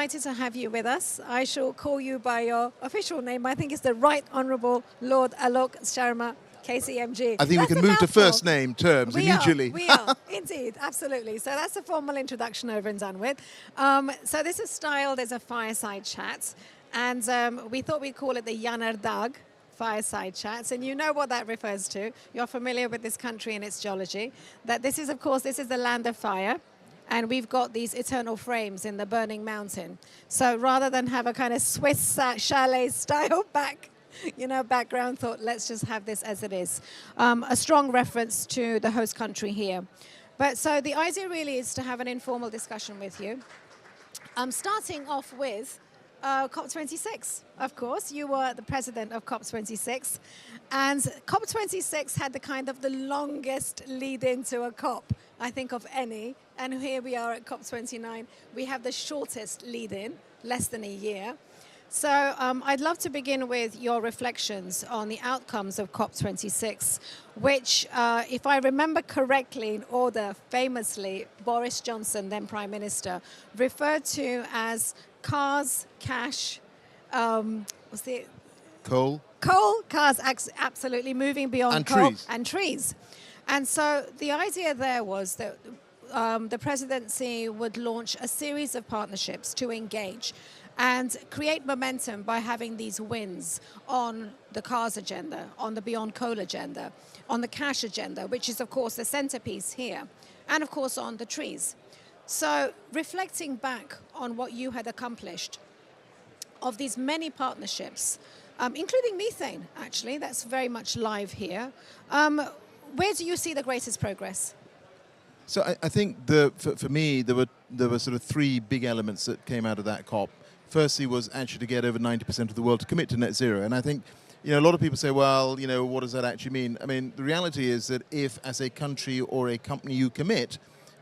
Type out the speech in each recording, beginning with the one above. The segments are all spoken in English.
delighted to have you with us. I shall call you by your official name. I think it's the Right Honourable Lord Alok Sharma, KCMG. I think we can move to first name terms immediately. We are, indeed, absolutely. So that's a formal introduction over and done with. So this is styled as a fireside chat, and we thought we'd call it the Yanar Dag Fireside Chats, and you know what that refers to. You're familiar with this country and its geology. That this is, of course, this is the land of fire. And we've got these eternal frames in the burning mountain. So rather than have a kind of Swiss chalet style background, thought let's just have this as it is. A strong reference to the host country here. But so the idea really is to have an informal discussion with you. Starting off with COP26, of course. You were the president of COP26. And COP26 had the longest lead into a COP, I think, of any. And here we are at COP29. We have the shortest lead-in, less than a year. So I'd love to begin with your reflections on the outcomes of COP26, which, if I remember correctly in order, famously, Boris Johnson, then Prime Minister, referred to as cars, cash, what's the... Coal. Coal, cars, absolutely, moving beyond and coal. Trees. And trees. And so the idea there was that the presidency would launch a series of partnerships to engage and create momentum by having these wins on the cars agenda, on the beyond coal agenda, on the cash agenda, which is, of course, the centerpiece here, and, of course, on the trees. So reflecting back on what you had accomplished of these many partnerships, including methane, actually, that's very much live here, where do you see the greatest progress? So I think for me, there were sort of three big elements that came out of that COP. Firstly was actually to get over 90% of the world to commit to net zero. And I think, a lot of people say, well, what does that actually mean? I mean, the reality is that if, as a country or a company, you commit,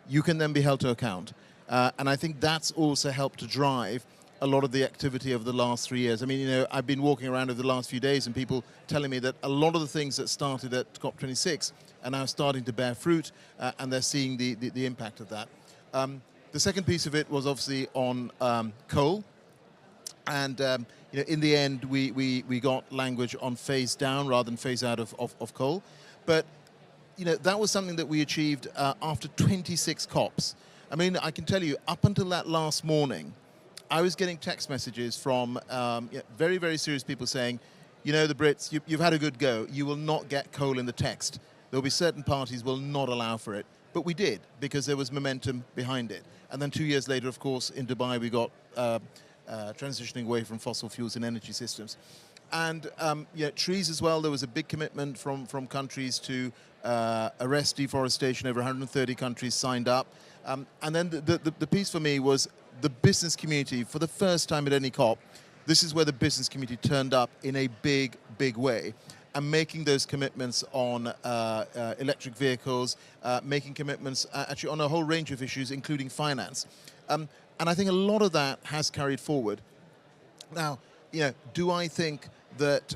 you can then be held to account. And I think that's also helped to drive a lot of the activity over the last 3 years. I mean, I've been walking around over the last few days and people telling me that a lot of the things that started at COP26 are now starting to bear fruit, and they're seeing the impact of that. The second piece of it was obviously on coal. And in the end, we got language on phase down rather than phase out of coal. But that was something that we achieved after 26 COPs. I mean, I can tell you, up until that last morning, I was getting text messages from very, very serious people saying, the Brits, you've had a good go. You will not get coal in the text. There'll be certain parties will not allow for it. But we did, because there was momentum behind it. And then 2 years later, of course, in Dubai, we got transitioning away from fossil fuels in energy systems. And trees as well, there was a big commitment from countries to arrest deforestation. Over 130 countries signed up. And then the piece for me was the business community. For the first time at any COP, this is where the business community turned up in a big, big way. And making those commitments on electric vehicles, making commitments actually on a whole range of issues, including finance. And I think a lot of that has carried forward. Now, do I think that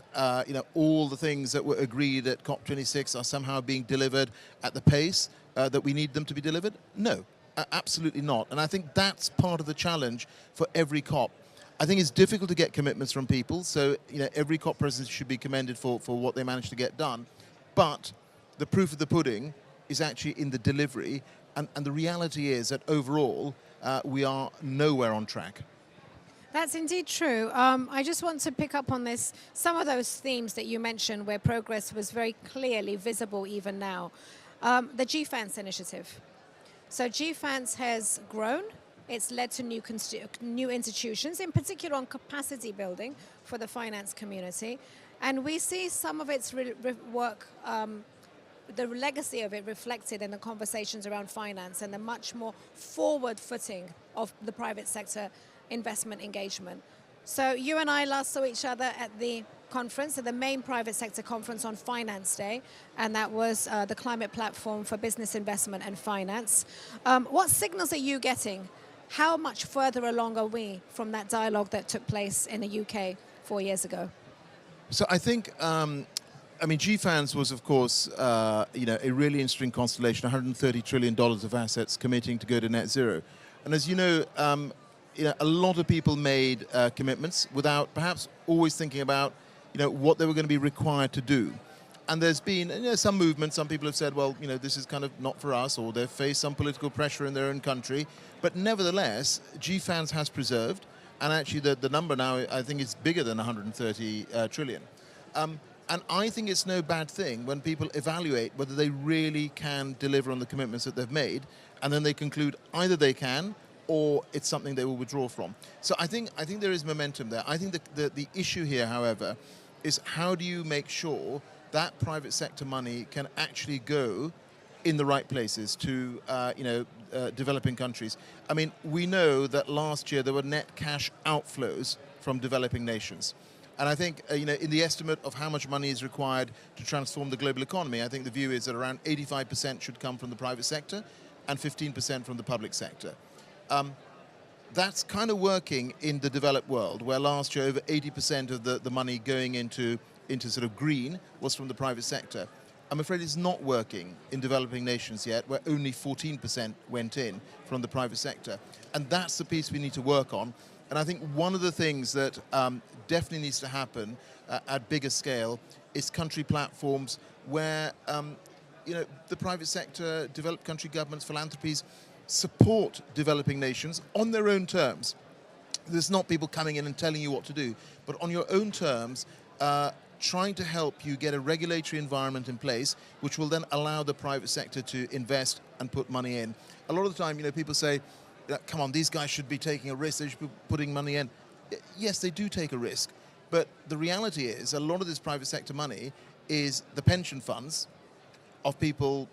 all the things that were agreed at COP26 are somehow being delivered at the pace that we need them to be delivered? No, absolutely not. And I think that's part of the challenge for every COP. I think it's difficult to get commitments from people, so every COP president should be commended for what they managed to get done. But the proof of the pudding is actually in the delivery, and the reality is that overall we are nowhere on track. That's indeed true. I just want to pick up on this, some of those themes that you mentioned where progress was very clearly visible even now. The GFANS initiative. So GFANS has grown. It's led to new institutions, in particular on capacity building for the finance community. And we see some of its work, the legacy of it reflected in the conversations around finance and the much more forward footing of the private sector investment engagement. So you and I last saw each other at the conference, at the main private sector conference on Finance Day, and that was the Climate Platform for Business Investment and Finance. What signals are you getting? How much further along are we from that dialogue that took place in the UK 4 years ago? So I think, GFANS was, of course, a really interesting constellation, $130 trillion of assets committing to go to net zero. And as you know, a lot of people made commitments without perhaps always thinking about what they were going to be required to do. And there's been some movement. Some people have said, well, this is kind of not for us, or they've faced some political pressure in their own country. But nevertheless, GFANZ has preserved, and actually the number now, I think, is bigger than 130 trillion. And I think it's no bad thing when people evaluate whether they really can deliver on the commitments that they've made, and then they conclude either they can or it's something they will withdraw from. So I think there is momentum there. I think the issue here, however, is how do you make sure that private sector money can actually go in the right places to developing countries. I mean, we know that last year there were net cash outflows from developing nations. And I think, in the estimate of how much money is required to transform the global economy, I think the view is that around 85% should come from the private sector and 15% from the public sector. That's kind of working in the developed world, where last year over 80% of the money going into sort of green was from the private sector. I'm afraid it's not working in developing nations yet, where only 14% went in from the private sector. And that's the piece we need to work on. And I think one of the things that definitely needs to happen at bigger scale is country platforms where the private sector, developed country governments, philanthropies support developing nations on their own terms. There's not people coming in and telling you what to do, but on your own terms, trying to help you get a regulatory environment in place which will then allow the private sector to invest and put money in. A lot of the time, people say, come on, these guys should be taking a risk, they should be putting money in. Yes, they do take a risk, but the reality is a lot of this private sector money is the pension funds of people,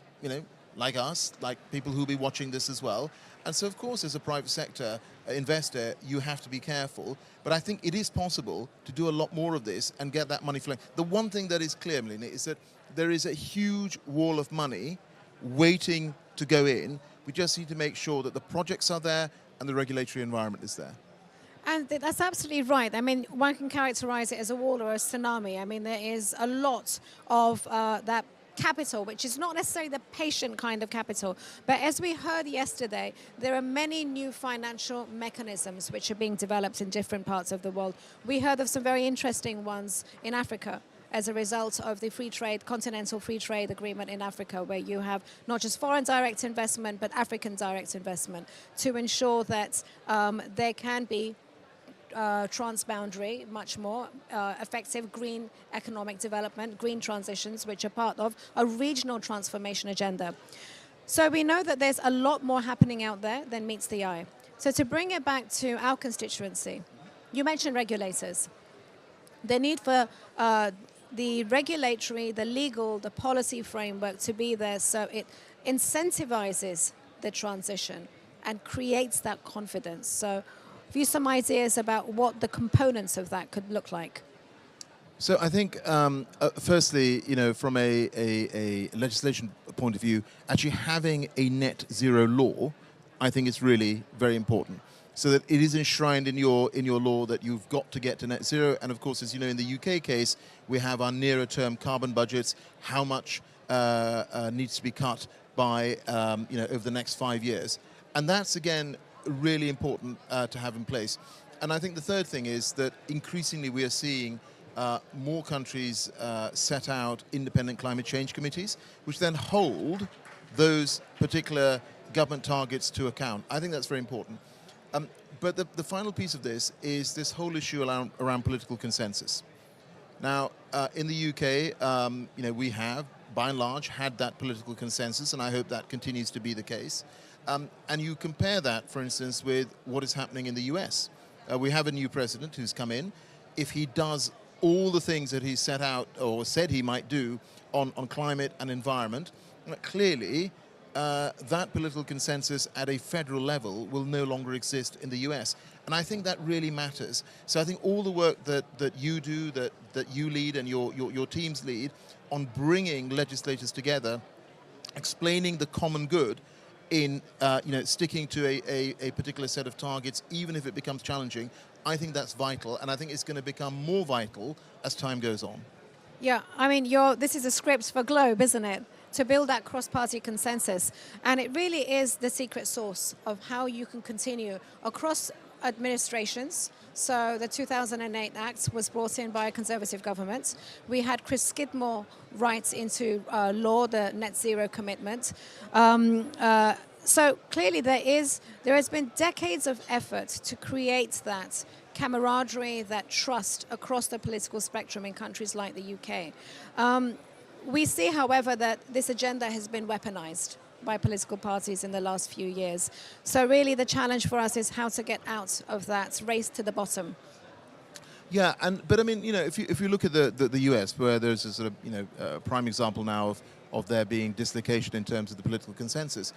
like us, like people who'll be watching this as well. And so, of course, as a private sector investor, you have to be careful. But I think it is possible to do a lot more of this and get that money flowing. The one thing that is clear, Melina, is that there is a huge wall of money waiting to go in. We just need to make sure that the projects are there and the regulatory environment is there. And that's absolutely right. I mean, one can characterize it as a wall or a tsunami. I mean, there is a lot of that capital, which is not necessarily the patient kind of capital. But as we heard yesterday, there are many new financial mechanisms which are being developed in different parts of the world. We heard of some very interesting ones in Africa as a result of the continental free trade agreement in Africa, where you have not just foreign direct investment, but African direct investment to ensure that there can be transboundary, much more effective green economic development, green transitions, which are part of a regional transformation agenda. So we know that there's a lot more happening out there than meets the eye. So to bring it back to our constituency, you mentioned regulators. The need for the regulatory, the legal, the policy framework to be there so it incentivizes the transition and creates that confidence. So have you some ideas about what the components of that could look like? So I think, firstly, from a legislation point of view, actually having a net zero law, I think is really very important. So that it is enshrined in your law that you've got to get to net zero. And of course, as you know, in the UK case, we have our nearer term carbon budgets, how much needs to be cut by, over the next 5 years. And that's, again, really important to have in place. And I think the third thing is that increasingly we are seeing more countries set out independent climate change committees, which then hold those particular government targets to account. I think that's very important. But the final piece of this is this whole issue around political consensus. Now, in the UK, we have, by and large, had that political consensus, and I hope that continues to be the case. And you compare that, for instance, with what is happening in the US. We have a new president who's come in. If he does all the things that he set out or said he might do on climate and environment, clearly that political consensus at a federal level will no longer exist in the US. And I think that really matters. So I think all the work that you do, that you lead and your teams lead on bringing legislators together, explaining the common good in sticking to a particular set of targets, even if it becomes challenging, I think that's vital, and I think it's going to become more vital as time goes on. Yeah, I mean, this is a script for Globe, isn't it? To build that cross-party consensus. And it really is the secret sauce of how you can continue across administrations. So the 2008 Act was brought in by a Conservative government. We had Chris Skidmore write into law the net zero commitment. So clearly there has been decades of effort to create that camaraderie, that trust across the political spectrum in countries like the UK. We see, however, that this agenda has been weaponized by political parties in the last few years. So really the challenge for us is how to get out of that race to the bottom. Yeah, but I mean, if you look at the US, where there's a sort of prime example now of there being dislocation in terms of the political consensus.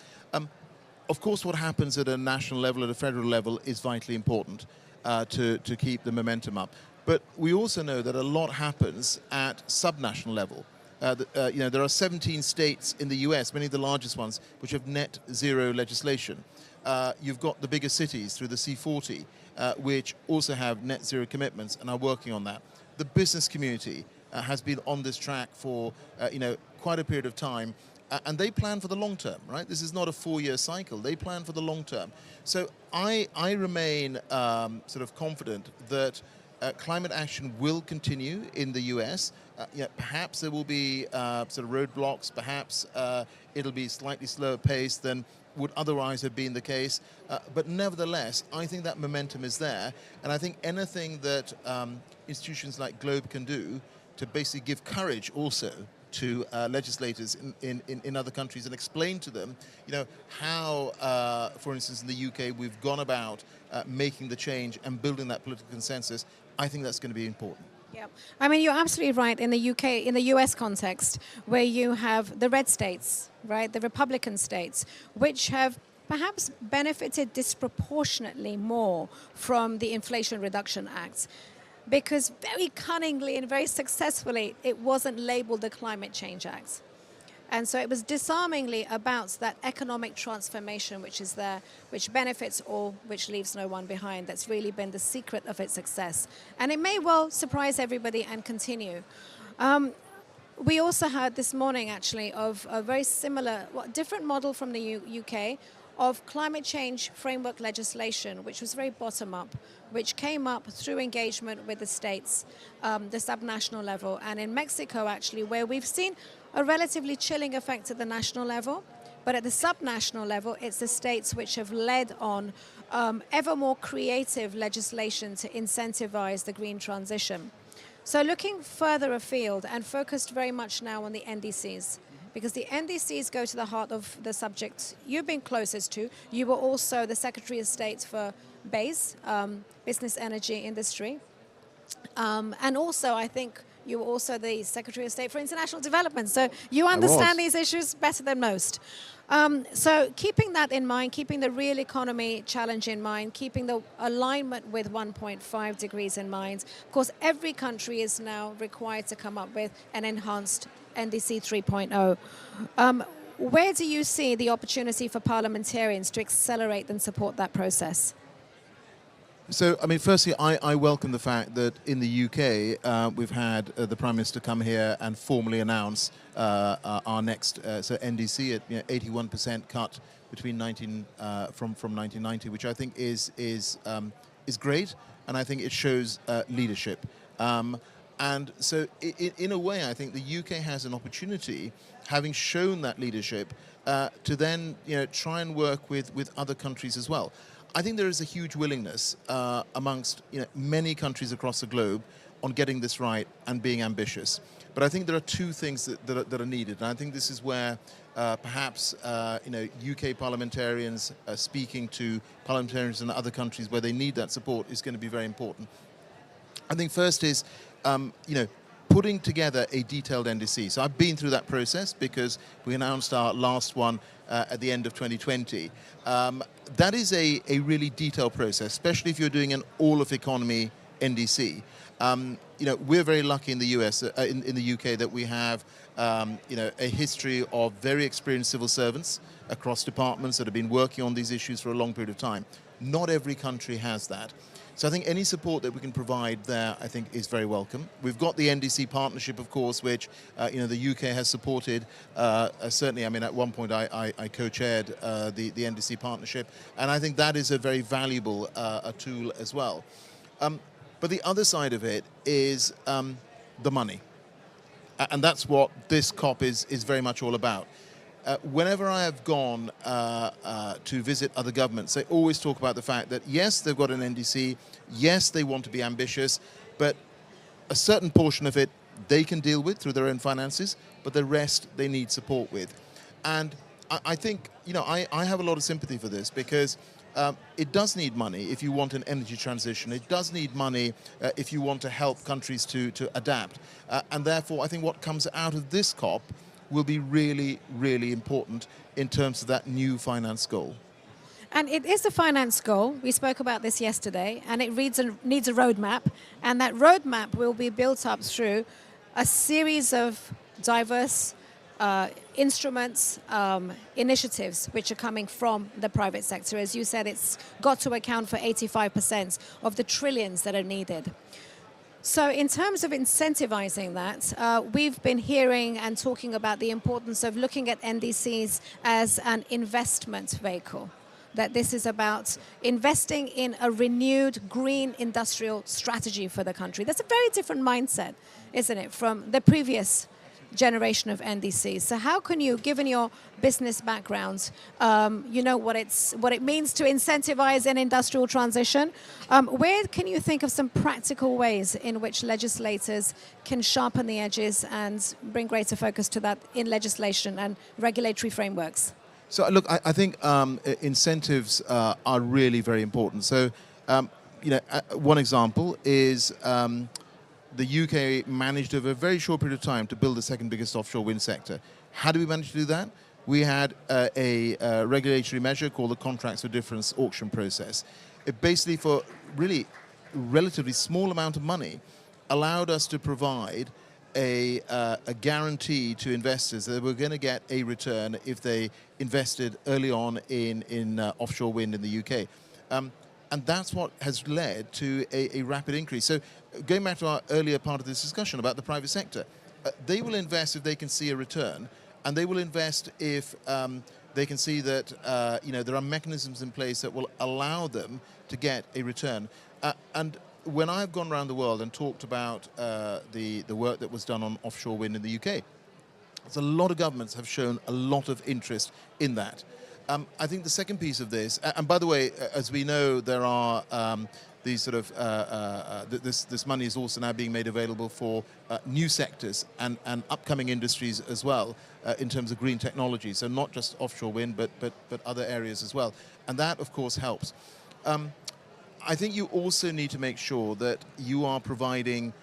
Of course, what happens at a national level, at a federal level, is vitally important to keep the momentum up. But we also know that a lot happens at subnational level. There are 17 states in the US, many of the largest ones, which have net zero legislation. You've got the bigger cities through the C40, which also have net zero commitments and are working on that. The business community has been on this track for quite a period of time, and they plan for the long term, right? This is not a 4-year cycle. They plan for the long term. So I remain sort of confident that climate action will continue in the US. Perhaps there will be sort of roadblocks. Perhaps it'll be slightly slower pace than would otherwise have been the case. But nevertheless, I think that momentum is there. And I think anything that institutions like Globe can do to basically give courage also to legislators in other countries and explain to them, how, for instance, in the UK, we've gone about making the change and building that political consensus. I think that's going to be important. Yeah, I mean, you're absolutely right. In the UK, in the US context, where you have the red states, right, the Republican states, which have perhaps benefited disproportionately more from the Inflation Reduction Act, because very cunningly and very successfully, it wasn't labeled the Climate Change Act. And so it was disarmingly about that economic transformation which is there, which benefits all, which leaves no one behind. That's really been the secret of its success. And it may well surprise everybody and continue. We also heard this morning, actually, of a very similar, different model from the UK of climate change framework legislation, which was very bottom-up, which came up through engagement with the states, the subnational level, and in Mexico, actually, where we've seen a relatively chilling effect at the national level, but at the subnational level, it's the states which have led on ever more creative legislation to incentivize the green transition. So looking further afield and focused very much now on the NDCs, because the NDCs go to the heart of the subject you've been closest to. You were also the Secretary of State for BEIS, Business Energy Industry. And also, I think, you were also the Secretary of State for International Development. So you understand these issues better than most. So keeping that in mind, keeping the real economy challenge in mind, keeping the alignment with 1.5 degrees in mind. Of course, every country is now required to come up with an enhanced NDC 3.0. Where do you see the opportunity for parliamentarians to accelerate and support that process? So, I mean, firstly, I welcome the fact that in the UK, we've had the Prime Minister come here and formally announce our next NDC at 81% cut between from 1990, which I think is great, and I think it shows leadership. And so, in a way, I think the UK has an opportunity, having shown that leadership, to then try and work with other countries as well. I think there is a huge willingness amongst many countries across the globe on getting this right and being ambitious. But I think there are two things that are needed, and I think this is where perhaps UK parliamentarians speaking to parliamentarians in other countries where they need that support is going to be very important. I think first is putting together a detailed NDC. So I've been through that process because we announced our last one at the end of 2020. That is a really detailed process, especially if you're doing an all-of-economy NDC. We're very lucky in the US, in the UK, that we have a history of very experienced civil servants across departments that have been working on these issues for a long period of time. Not every country has that. So I think any support that we can provide there, I think, is very welcome. We've got the NDC partnership, of course, which the UK has supported. Certainly, I mean, at one point I co-chaired the NDC partnership, and I think that is a very valuable a tool as well. But the other side of it is the money. And that's what this COP is very much all about. Whenever I have gone to visit other governments, they always talk about the fact that, yes, they've got an NDC, yes, they want to be ambitious, but a certain portion of it they can deal with through their own finances, but the rest they need support with. And I think, I have a lot of sympathy for this, because it does need money if you want an energy transition. It does need money if you want to help countries to adapt. And therefore, I think what comes out of this COP will be really, really important in terms of that new finance goal. And it is a finance goal. We spoke about this yesterday, and it needs a roadmap. And that roadmap will be built up through a series of diverse instruments, initiatives which are coming from the private sector. As you said, it's got to account for 85% of the trillions that are needed. So in terms of incentivizing that, we've been hearing and talking about the importance of looking at NDCs as an investment vehicle, that this is about investing in a renewed green industrial strategy for the country. That's a very different mindset, isn't it, from the previous generation of NDCs. So how can you, given your business background, what it means to incentivize an industrial transition, where can you think of some practical ways in which legislators can sharpen the edges and bring greater focus to that in legislation and regulatory frameworks? So look, I think incentives are really very important. So one example is the UK managed over a very short period of time to build the second biggest offshore wind sector. How did we manage to do that? We had a regulatory measure called the Contracts for Difference auction process. It basically, for really relatively small amount of money, allowed us to provide a guarantee to investors that they were going to get a return if they invested early on in offshore wind in the UK. And that's what has led to a rapid increase. So going back to our earlier part of this discussion about the private sector, they will invest if they can see a return, and they will invest if they can see that there are mechanisms in place that will allow them to get a return. And when I've gone around the world and talked about the work that was done on offshore wind in the UK, so a lot of governments have shown a lot of interest in that. I think the second piece of this, and by the way, as we know, there are these sort of this money is also now being made available for new sectors and upcoming industries as well in terms of green technology. So not just offshore wind, but other areas as well, and that of course helps. I think you also need to make sure that you are providing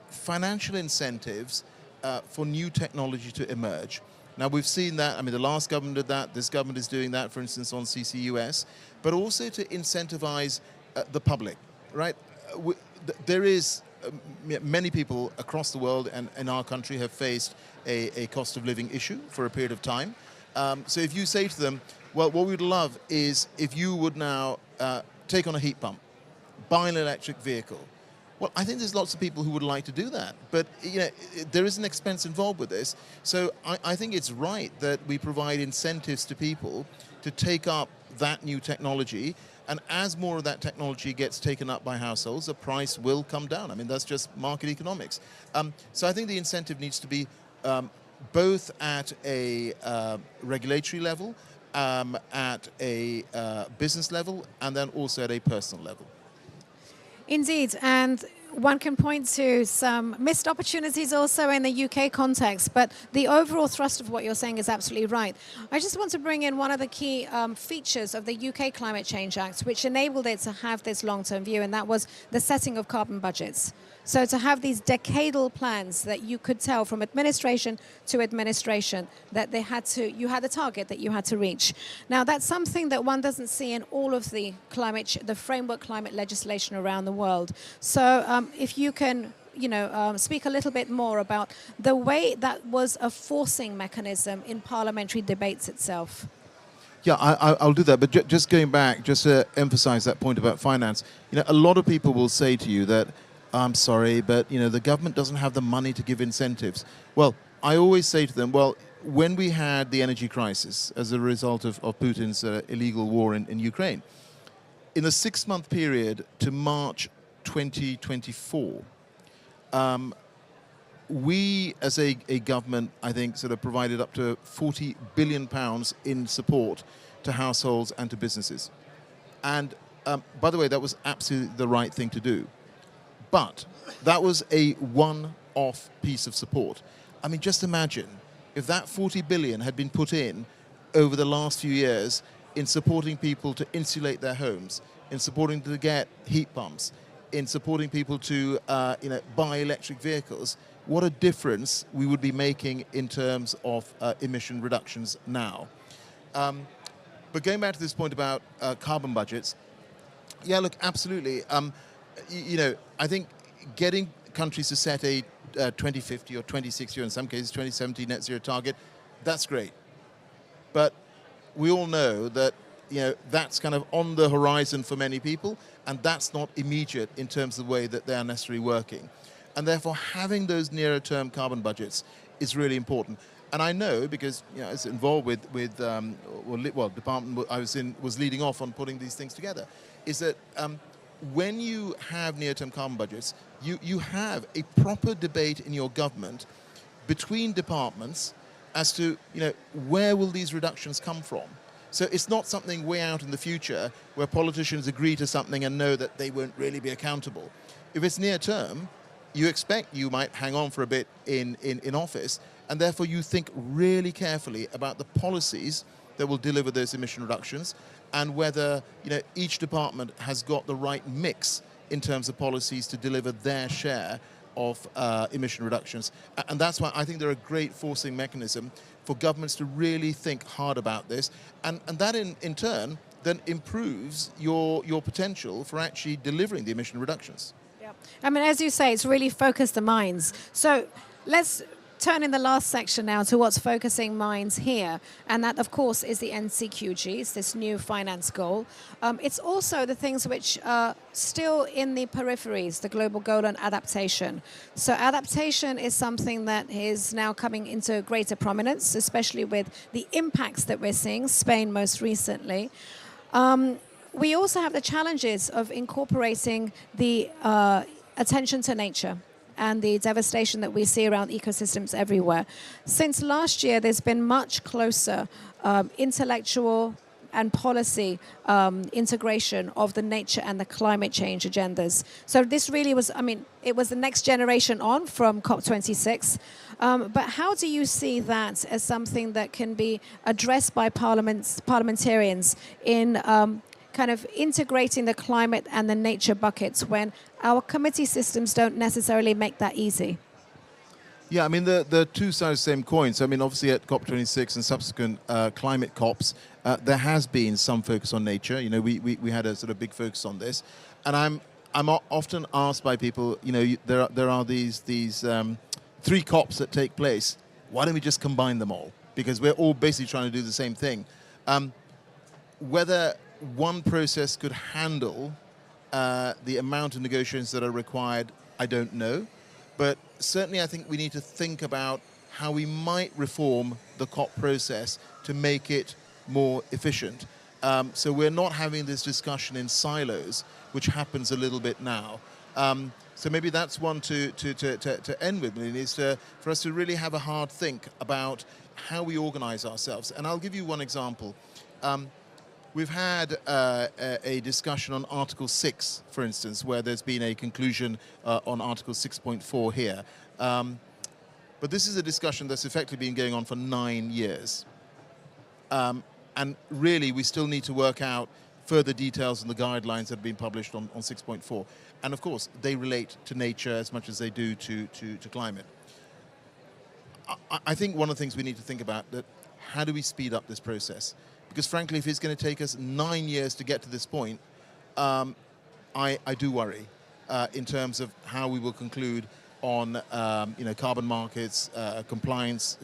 financial incentives for new technology to emerge. Now, we've seen that. I mean, the last government did that. This government is doing that, for instance, on CCUS, but also to incentivize the public, right? There is many people across the world and in our country have faced a cost of living issue for a period of time. So if you say to them, well, what we'd love is if you would now take on a heat pump, buy an electric vehicle. Well, I think there's lots of people who would like to do that, but there is an expense involved with this. So I think it's right that we provide incentives to people to take up that new technology, and as more of that technology gets taken up by households, the price will come down. I mean, that's just market economics. So I think the incentive needs to be both at a regulatory level, at a business level, and then also at a personal level. Indeed, and one can point to some missed opportunities also in the UK context, but the overall thrust of what you're saying is absolutely right. I just want to bring in one of the key features of the UK Climate Change Act, which enabled it to have this long-term view, and that was the setting of carbon budgets. So to have these decadal plans that you could tell from administration to administration that you had a target that you had to reach. Now that's something that one doesn't see in all of the framework climate legislation around the world. So if you can speak a little bit more about the way that was a forcing mechanism in parliamentary debates itself. Yeah, I'll do that. But just going back, just to emphasize that point about finance, a lot of people will say to you that, I'm sorry, but, the government doesn't have the money to give incentives. Well, I always say to them, well, when we had the energy crisis as a result of Putin's illegal war in Ukraine, in a 6-month period to March 2024, we, as a government, I think, sort of provided up to £40 billion in support to households and to businesses. And by the way, that was absolutely the right thing to do. But that was a one-off piece of support. I mean, just imagine if that 40 billion had been put in over the last few years in supporting people to insulate their homes, in supporting to get heat pumps, in supporting people to buy electric vehicles, what a difference we would be making in terms of emission reductions now. But going back to this point about carbon budgets, yeah, look, absolutely. I think getting countries to set a 2050 or 2060 or in some cases 2070 net zero target, that's great. But we all know that that's kind of on the horizon for many people, and that's not immediate in terms of the way that they are necessarily working. And therefore, having those nearer term carbon budgets is really important. And I know because I was involved with department I was in was leading off on putting these things together, is that when you have near-term carbon budgets, you have a proper debate in your government between departments as to where will these reductions come from. So it's not something way out in the future where politicians agree to something and know that they won't really be accountable. If it's near term, you expect you might hang on for a bit in office, and therefore you think really carefully about the policies that will deliver those emission reductions and whether each department has got the right mix in terms of policies to deliver their share of emission reductions. And that's why I think they're a great forcing mechanism for governments to really think hard about this. And that in turn then improves your potential for actually delivering the emission reductions. Yeah. I mean, as you say, it's really focused the minds. So let's turn in the last section now to what's focusing minds here. And that, of course, is the NCQG. It's this new finance goal. It's also the things which are still in the peripheries, the global goal on adaptation. So adaptation is something that is now coming into greater prominence, especially with the impacts that we're seeing, Spain most recently. We also have the challenges of incorporating the attention to nature and the devastation that we see around ecosystems everywhere. Since last year, there's been much closer intellectual and policy integration of the nature and the climate change agendas. So this really was, it was the next generation on from COP26. But how do you see that as something that can be addressed by parliamentarians in kind of integrating the climate and the nature buckets when our committee systems don't necessarily make that easy? Yeah, the two sides of the same coin. So, obviously at COP26 and subsequent climate COPs, there has been some focus on nature. We had a sort of big focus on this. And I'm often asked by people, there are these 3 COPs that take place. Why don't we just combine them all? Because we're all basically trying to do the same thing. Whether one process could handle the amount of negotiations that are required, I don't know. But certainly I think we need to think about how we might reform the COP process to make it more efficient. So we're not having this discussion in silos, which happens a little bit now. So maybe that's one to end with, is for us to really have a hard think about how we organize ourselves. And I'll give you one example. We've had a discussion on Article 6, for instance, where there's been a conclusion on Article 6.4 here. But this is a discussion that's effectively been going on for 9 years. And really, we still need to work out further details on the guidelines that have been published on 6.4. And of course, they relate to nature as much as they do to climate. I think one of the things we need to think about that how do we speed up this process? Because frankly, if it's going to take us 9 years to get to this point, I do worry in terms of how we will conclude on carbon markets, compliant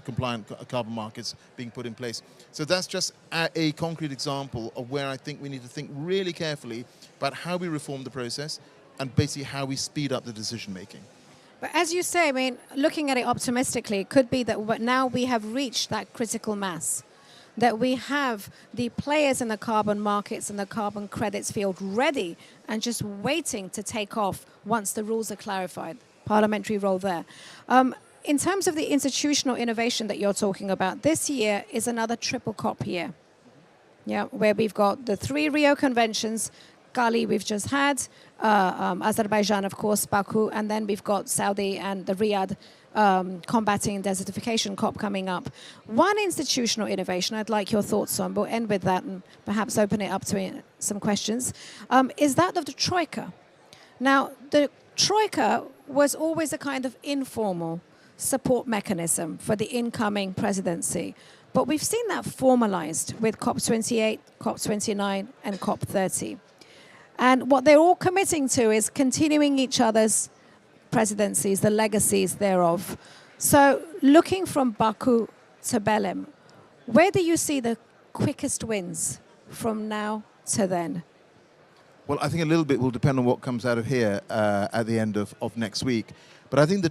carbon markets being put in place. So that's just a concrete example of where I think we need to think really carefully about how we reform the process and basically how we speed up the decision making. But as you say, I mean, looking at it optimistically, it could be that now we have reached that critical mass, that we have the players in the carbon markets and the carbon credits field ready and just waiting to take off once the rules are clarified. Parliamentary role there. In terms of the institutional innovation that you're talking about, this year is another triple COP year, where we've got the 3 Rio conventions, Cali we've just had, Azerbaijan, of course, Baku, and then we've got Saudi and the Riyadh combating desertification COP coming up. One institutional innovation I'd like your thoughts on, we'll end with that and perhaps open it up to some questions, is that of the Troika. Now, the Troika was always a kind of informal support mechanism for the incoming presidency. But we've seen that formalized with COP28, COP29, and COP30. And what they're all committing to is continuing each other's presidencies, the legacies thereof. So looking from Baku to Belém, where do you see the quickest wins from now to then? Well, I think a little bit will depend on what comes out of here at the end of next week. But I think the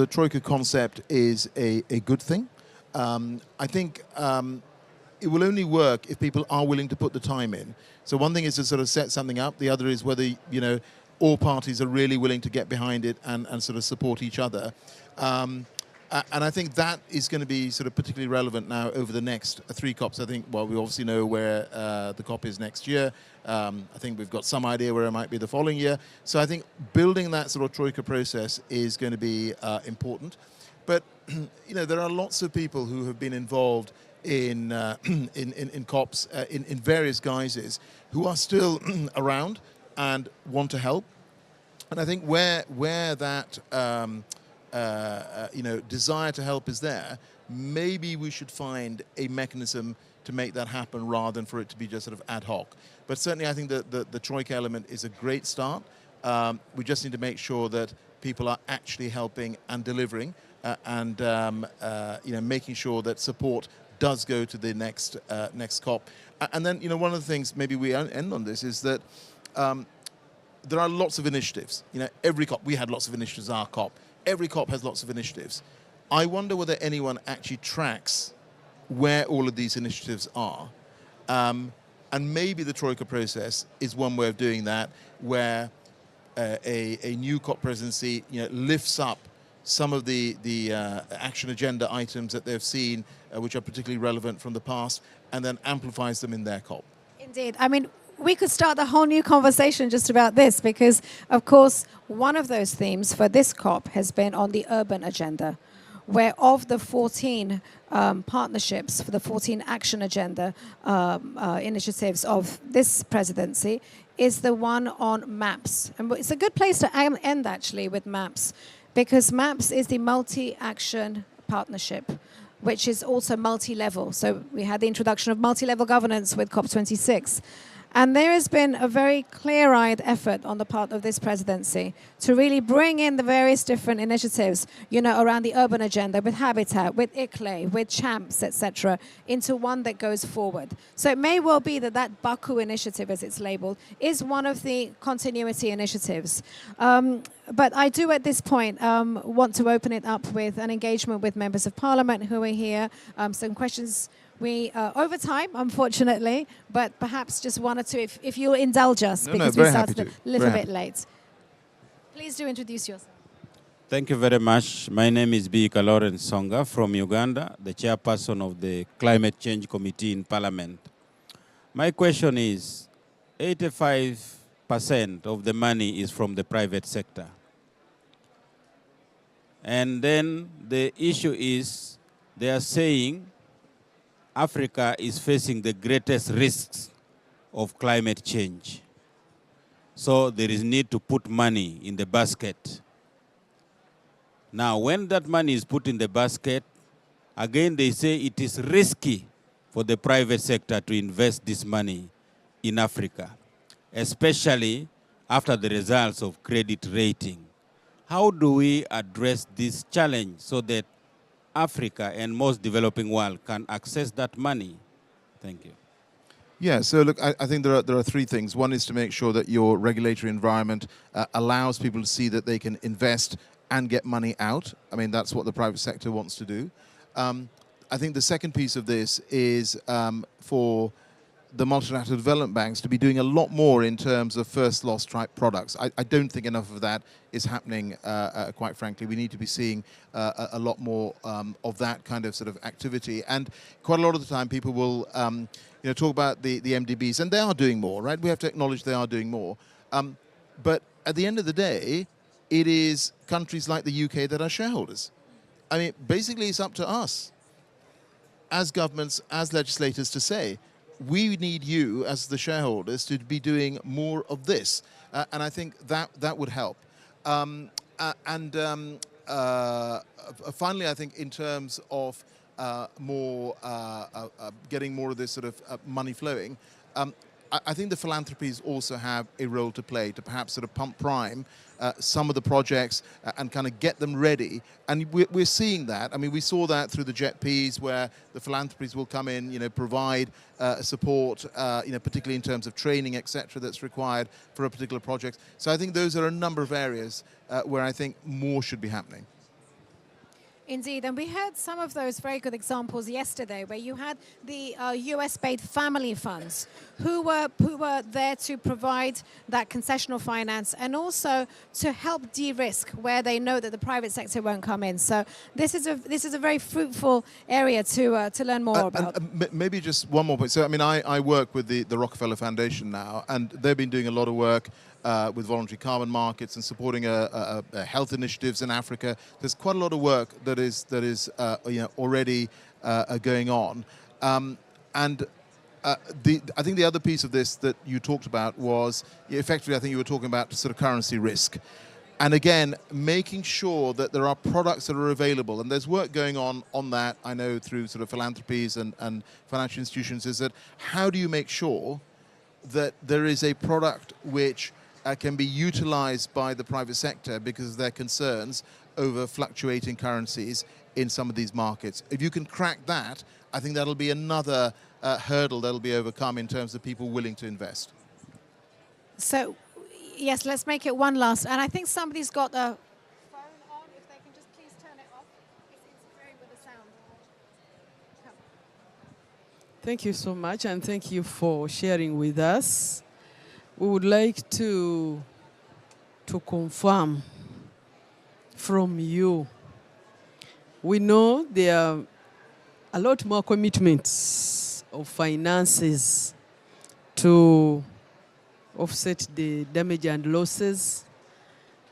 Troika concept is a good thing. I think it will only work if people are willing to put the time in. So one thing is to sort of set something up. The other is whether, all parties are really willing to get behind it and sort of support each other. And I think that is going to be sort of particularly relevant now over the next 3 COPs. I think, well, we obviously know where the COP is next year. I think we've got some idea where it might be the following year. So I think building that sort of Troika process is going to be important. But, there are lots of people who have been involved in COPs in various guises who are still around and want to help. And I think where that desire to help is there, maybe we should find a mechanism to make that happen rather than for it to be just sort of ad hoc. But certainly I think that the Troika element is a great start. We just need to make sure that people are actually helping and delivering and making sure that support does go to the next COP. And then, one of the things, maybe we end on this, is that there are lots of initiatives. Every COP, we had lots of initiatives, our COP. Every COP has lots of initiatives. I wonder whether anyone actually tracks where all of these initiatives are. And maybe the Troika process is one way of doing that, where a new COP presidency lifts up some of the action agenda items that they've seen, which are particularly relevant from the past, and then amplifies them in their COP. Indeed. I mean, we could start a whole new conversation just about this because, of course, one of those themes for this COP has been on the urban agenda, where of the 14 partnerships for the 14 action agenda initiatives of this presidency is the one on MAPS. And it's a good place to end, actually, with MAPS, because MAPS is the multi-action partnership, which is also multi-level. So we had the introduction of multi-level governance with COP26. And there has been a very clear-eyed effort on the part of this presidency to really bring in the various different initiatives, around the urban agenda with Habitat, with ICLE, with CHAMPS, etc., into one that goes forward. So it may well be that Baku initiative, as it's labeled, is one of the continuity initiatives. But I do, at this point, want to open it up with an engagement with members of Parliament who are here. Some questions. We over time, unfortunately, but perhaps just one or two, if you'll indulge us, because we started a little bit late. Please do introduce yourself. Thank you very much. My name is Bika Lawrence Songa from Uganda, the chairperson of the Climate Change Committee in Parliament. My question is, 85% of the money is from the private sector. And then the issue is, they are saying Africa is facing the greatest risks of climate change. So there is need to put money in the basket. Now, when that money is put in the basket, again they say it is risky for the private sector to invest this money in Africa, especially after the results of credit rating. how do we address this challenge so that Africa and most developing world can access that money? Thank you. Yeah, so look, I think there are three things. One is to make sure that your regulatory environment allows people to see that they can invest and get money out. I mean, that's what the private sector wants to do. I think the second piece of this is for the multilateral development banks to be doing a lot more in terms of first loss type products. I don't think enough of that is happening, quite frankly. We need to be seeing a lot more of that kind of sort of activity. And quite a lot of the time people will talk about the MDBs, and they are doing more, right? We have to acknowledge they are doing more. But at the end of the day, it is countries like the UK that are shareholders. I mean, basically it's up to us as governments, as legislators to say, we need you as the shareholders to be doing more of this. And I think that would help. Finally, I think in terms of getting more of this sort of money flowing, I think the philanthropies also have a role to play to perhaps sort of pump prime some of the projects and kind of get them ready. And we're seeing that. I mean, we saw that through the JETPs where the philanthropies will come in, provide support, particularly in terms of training, etc., that's required for a particular project. So I think those are a number of areas where I think more should be happening. Indeed, and we had some of those very good examples yesterday where you had the US-based family funds who were there to provide that concessional finance and also to help de-risk where they know that the private sector won't come in. So this is a very fruitful area to learn more about. Maybe just one more point. So I mean, I work with the Rockefeller Foundation now, and they've been doing a lot of work with voluntary carbon markets and supporting health initiatives in Africa. There's quite a lot of work that is already going on. I think the other piece of this that you talked about was, effectively, I think you were talking about sort of currency risk. And again, making sure that there are products that are available, and there's work going on that, I know, through sort of philanthropies and financial institutions, is that how do you make sure that there is a product which can be utilized by the private sector because of their concerns over fluctuating currencies in some of these markets. If you can crack that, I think that'll be another hurdle that'll be overcome in terms of people willing to invest. So, yes, let's make it one last. And I think somebody's got a phone on. If they can just please turn it off. It's interfering with the sound. Thank you so much, and thank you for sharing with us. We would like to confirm from you. We know there are a lot more commitments of finances to offset the damage and losses,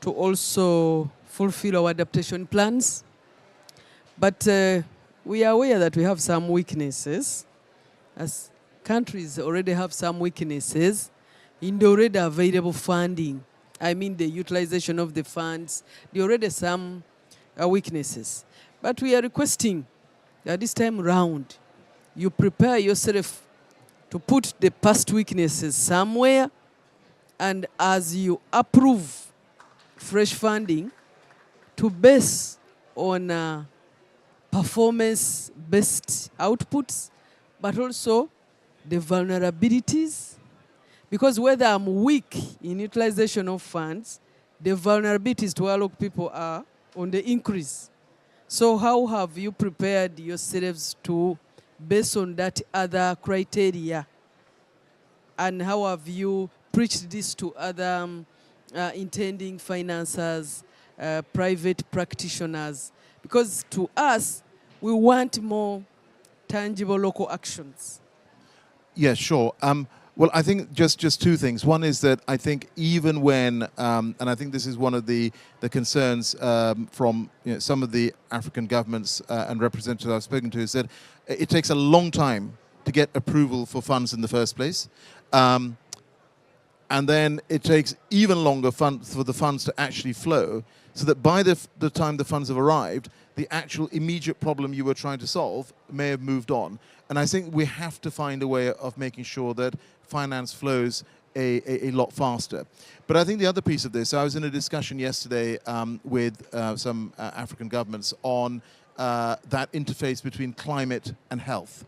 to also fulfill our adaptation plans. But we are aware that we have some weaknesses, as countries already have some weaknesses in the already available funding. I mean the utilization of the funds, there are already some weaknesses. But we are requesting that this time round, you prepare yourself to put the past weaknesses somewhere, and as you approve fresh funding, to base on performance-based outputs, but also the vulnerabilities. Because whether I'm weak in utilization of funds, the vulnerabilities to Alok people are on the increase. So how have you prepared yourselves to, based on that other criteria, and how have you preached this to other intending financiers, private practitioners? Because to us, we want more tangible local actions. Yes, sure. Well, I think just two things. One is that I think even when, and I think this is one of the concerns from some of the African governments and representatives I've spoken to, is that it takes a long time to get approval for funds in the first place. And then it takes even longer for the funds to actually flow, so that by the time the funds have arrived, the actual immediate problem you were trying to solve may have moved on. And I think we have to find a way of making sure that finance flows a lot faster. But I think the other piece of this, I was in a discussion yesterday with some African governments on that interface between climate and health.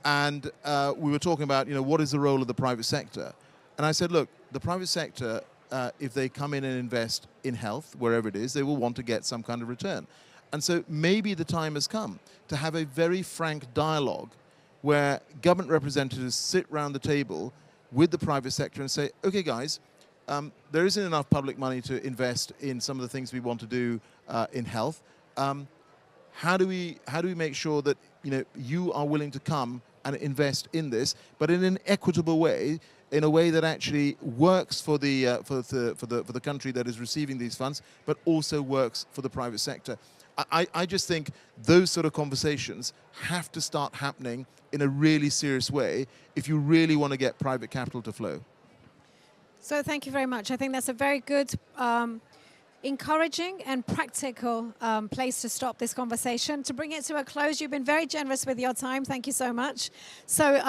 And we were talking about, what is the role of the private sector? And I said, look, the private sector, if they come in and invest in health, wherever it is, they will want to get some kind of return. And so maybe the time has come to have a very frank dialogue where government representatives sit round the table with the private sector and say, okay, guys, there isn't enough public money to invest in some of the things we want to do in health. How do we make sure that you are willing to come and invest in this, but in an equitable way, in a way that actually works for the country that is receiving these funds, but also works for the private sector. I just think those sort of conversations have to start happening in a really serious way if you really want to get private capital to flow. So thank you very much. I think that's a very good, encouraging and practical place to stop this conversation. To bring it to a close, you've been very generous with your time. Thank you so much. So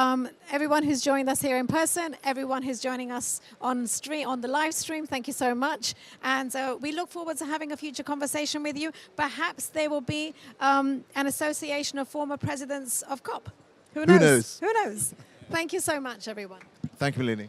everyone who's joined us here in person, everyone who's joining us on the live stream, thank you so much. And we look forward to having a future conversation with you. Perhaps there will be an association of former presidents of COP. Who knows? Who knows? Thank you so much, everyone. Thank you, Melanie.